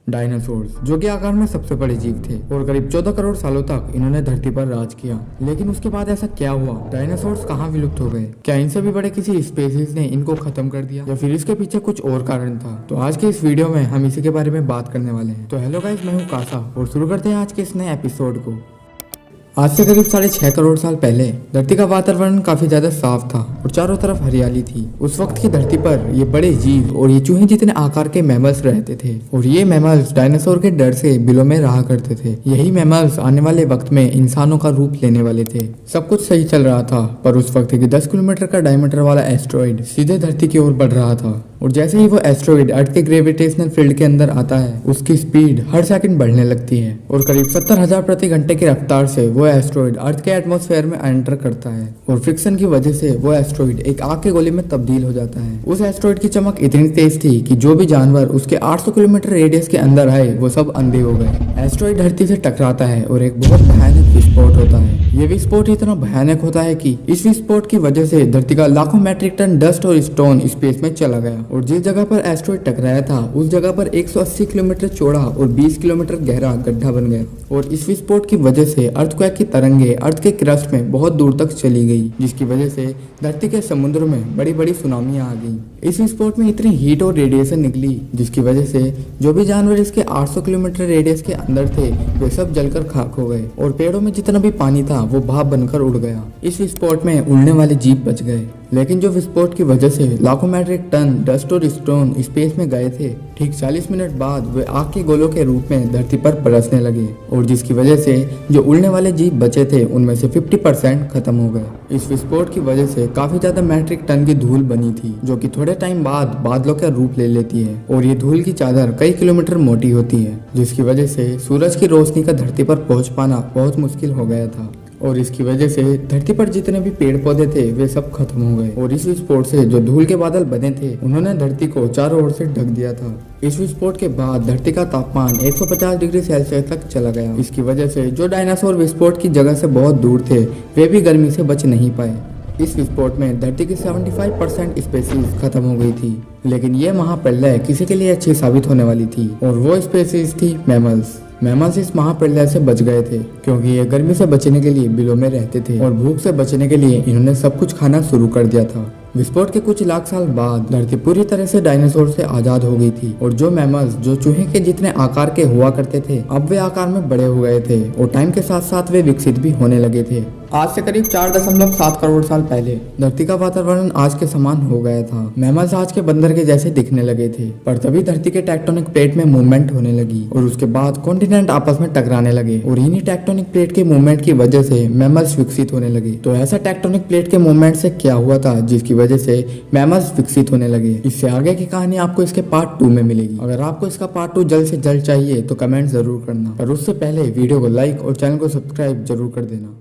Dinosaurs, जो कि आकार में सबसे बड़े जीव थे और करीब 14 करोड़ सालों तक इन्होंने धरती पर राज किया। लेकिन उसके बाद ऐसा क्या हुआ? डायनासोर्स कहाँ विलुप्त हो गए? क्या इनसे भी बड़े किसी स्पेसीज ने इनको खत्म कर दिया या फिर इसके पीछे कुछ और कारण था? तो आज के इस वीडियो में हम इसी के बारे में बात करने वाले हैं। तो हेलो गाइस, मैं हूँ कासा और शुरू करते हैं आज के इस नए एपिसोड को। आज से करीब 6.5 करोड़ साल पहले धरती का वातावरण काफी ज्यादा साफ था और चारों तरफ हरियाली थी। उस वक्त की धरती पर ये बड़े जीव और ये चूहे जितने आकार के मैमल्स रहते थे और ये मैमल्स डायनासोर के डर से बिलों में रहा करते थे। यही मैमल्स आने वाले वक्त में इंसानों का रूप लेने वाले थे। सब कुछ सही चल रहा था, पर उस वक्त एक 10 किलोमीटर का डायमीटर वाला एस्ट्रॉइड सीधे धरती की ओर बढ़ रहा था और जैसे ही वो एस्ट्रॉइड अर्थ के ग्रेविटेशनल फील्ड के अंदर आता है, उसकी स्पीड हर सेकंड बढ़ने लगती है और करीब 70,000 प्रति घंटे की रफ्तार से वो एस्ट्रॉइड अर्थ के एटमॉस्फेयर में एंटर करता है और फ्रिक्शन की वजह से वो एस्ट्रॉइड एक आग के गोले में तब्दील हो जाता है। उस एस्ट्रॉइड की चमक इतनी तेज थी कि जो भी जानवर उसके 800 किलोमीटर रेडियस के अंदर आए वो सब अंधे हो गए। एस्ट्रॉइड धरती से टकराता है और एक बहुत भयानक विस्फोट होता है। ये विस्फोट इतना भयानक होता है कि इस विस्फोट की वजह से धरती का लाखों मैट्रिक टन डस्ट और स्टोन स्पेस में चला गया और जिस जगह पर एस्ट्रॉइड टकराया था उस जगह पर 180 किलोमीटर चौड़ा और 20 किलोमीटर गहरा गड्ढा बन गया और इस विस्फोट की वजह से अर्थक्वेक की तरंगे अर्थ के क्रस्ट में बहुत दूर तक चली गई, जिसकी वजह से धरती के समुद्र में बड़ी बड़ी सुनामियां आ गई। इस विस्फोट में इतनी हीट और रेडिएशन निकली जिसकी वजह से जो भी जानवर इसके 800 किलोमीटर रेडियस के अंदर थे वे सब जलकर खाक हो गए और पेड़ों में जितना भी पानी था वो भाप बनकर उड़ गया। इस विस्फोट में उड़ने वाले जीव बच गए, लेकिन जो विस्फोट की वजह से लाखों मैट्रिक टन डस्ट और स्टोन स्पेस में गए थे, ठीक 40 मिनट बाद वे आग के गोलों के रूप में धरती पर बरसने लगे और जिसकी वजह से जो उड़ने वाले जीव बचे थे उनमें से 50% खत्म हो गए। इस विस्फोट की वजह से काफी ज्यादा मैट्रिक टन की धूल बनी थी जो कि थोड़े टाइम बाद बादलों का रूप ले लेती है और ये धूल की चादर कई किलोमीटर मोटी होती है, जिसकी वजह से सूरज की रोशनी का धरती पर पहुंच पाना बहुत मुश्किल हो गया था और इसकी वजह से धरती पर जितने भी पेड़ पौधे थे वे सब खत्म हो गए और इस विस्फोट से जो धूल के बादल बने थे उन्होंने धरती को चारों ओर से ढक दिया था। इस विस्फोट के बाद धरती का तापमान 150 डिग्री सेल्सियस तक चला गया। इसकी वजह से जो डायनासोर विस्फोट की जगह से बहुत दूर थे वे भी गर्मी से बच नहीं पाए। इस विस्फोट में धरती की 75% स्पेसीज खत्म हो गई थी, लेकिन ये महाप्रलय किसी के लिए अच्छी साबित होने वाली थी और वो स्पेसीज थी मैमल्स। मैमल्स इस महाप्रलय से बच गए थे क्योंकि ये गर्मी से बचने के लिए बिलों में रहते थे और भूख से बचने के लिए इन्होंने सब कुछ खाना शुरू कर दिया था। विस्फोट के कुछ लाख साल बाद धरती पूरी तरह से डायनासोर से आजाद हो गई थी और जो मैमल्स जो चूहे के जितने आकार के हुआ करते थे अब वे आकार में बड़े हो गए थे और टाइम के साथ साथ वे विकसित भी होने लगे थे। आज से करीब 4.7 करोड़ साल पहले धरती का वातावरण आज के समान हो गया था। मैमल्स आज के बंदर के जैसे दिखने लगे थे, पर तभी धरती के टेक्टोनिक प्लेट में मूवमेंट होने लगी और उसके बाद कॉन्टिनेंट आपस में टकराने लगे और इन्हीं टेक्टोनिक प्लेट के मूवमेंट की वजह से मैमल्स विकसित होने लगे। तो ऐसा टेक्टोनिक प्लेट के मूवमेंट से क्या हुआ था जिसकी वजह से मैमल्स विकसित होने लगे? इससे आगे की कहानी आपको इसके पार्ट 2 में मिलेगी। अगर आपको इसका पार्ट 2 जल्द से जल्द चाहिए तो कमेंट जरूर करना, पर उससे पहले वीडियो को लाइक और चैनल को सब्सक्राइब जरूर कर देना।